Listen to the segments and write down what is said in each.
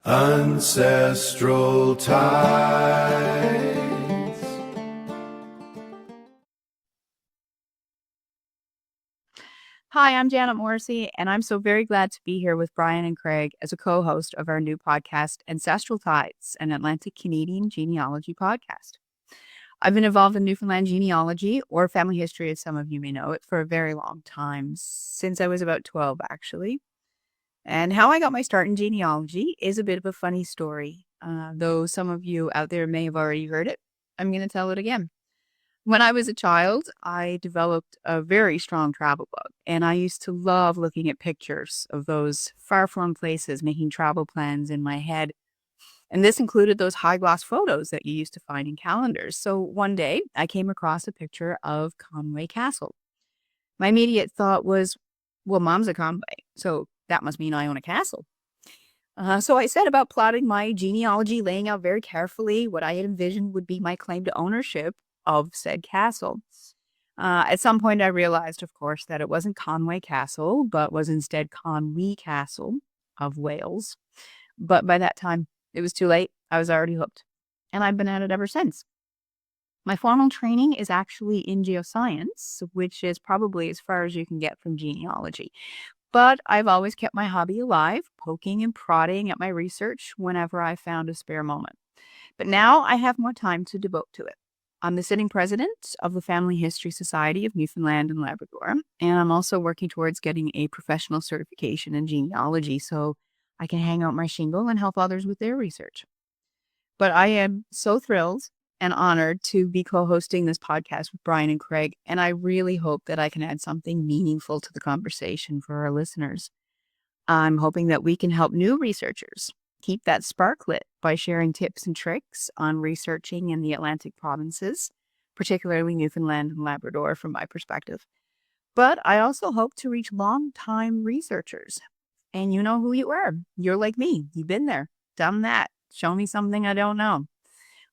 Ancestral Tides. Hi, I'm Janet Morrissey, and I'm so very glad to be here with Brian and Craig as a co-host of our new podcast, Ancestral Tides, an Atlantic Canadian genealogy podcast. I've been involved in Newfoundland genealogy, or family history as some of you may know it, for a very long time, since I was about 12 actually. And how I got my start in genealogy is a bit of a funny story, though some of you out there may have already heard it. I'm going to tell it again. When I was a child, I developed a very strong travel bug, and I used to love looking at pictures of those far-flung places, making travel plans in my head. And this included those high-gloss photos that you used to find in calendars. So one day, I came across a picture of Conway Castle. My immediate thought was, well, Mom's a Conway, so that must mean I own a castle. So I set about plotting my genealogy, laying out very carefully what I had envisioned would be my claim to ownership of said castle. At some point, I realized, of course, that it wasn't Conway Castle, but was instead Conwy Castle of Wales. But by that time, it was too late. I was already hooked, and I've been at it ever since. My formal training is actually in geoscience, which is probably as far as you can get from genealogy. But I've always kept my hobby alive, poking and prodding at my research whenever I found a spare moment. But now I have more time to devote to it. I'm the sitting president of the Family History Society of Newfoundland and Labrador, and I'm also working towards getting a professional certification in genealogy so I can hang out my shingle and help others with their research. But I am so thrilled and honored to be co-hosting this podcast with Brian and Craig, and I really hope that I can add something meaningful to the conversation for our listeners. I'm hoping that we can help new researchers keep that spark lit by sharing tips and tricks on researching in the Atlantic provinces, particularly Newfoundland and Labrador from my perspective. But I also hope to reach long-time researchers. And you know who you are. You're like me. You've been there, done that. Show me something I don't know.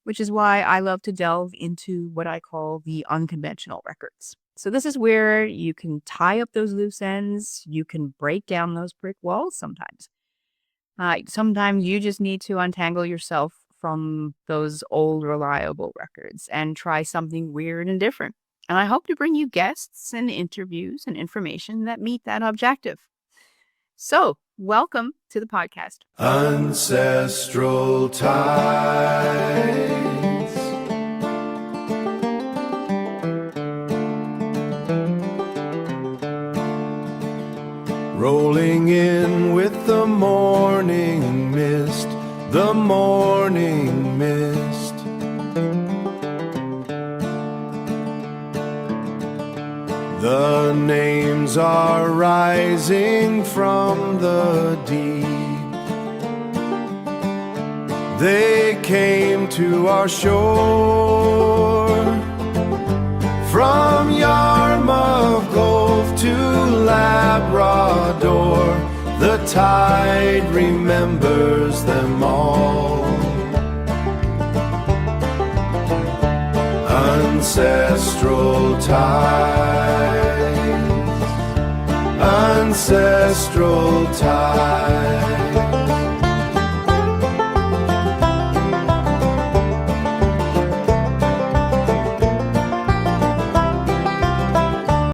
Which is why I love to delve into what I call the unconventional records. So this is where you can tie up those loose ends. You can break down those brick walls sometimes. Sometimes you just need to untangle yourself from those old reliable records and try something weird and different. And I hope to bring you guests and interviews and information that meet that objective. So, welcome to the podcast. Ancestral Tides. Rolling in with the morning mist, the morning mist. The names are rising from the deep. They came to our shore from Yarmouth Gulf to Labrador. The tide remembers them all. Ancestral tides, ancestral tides.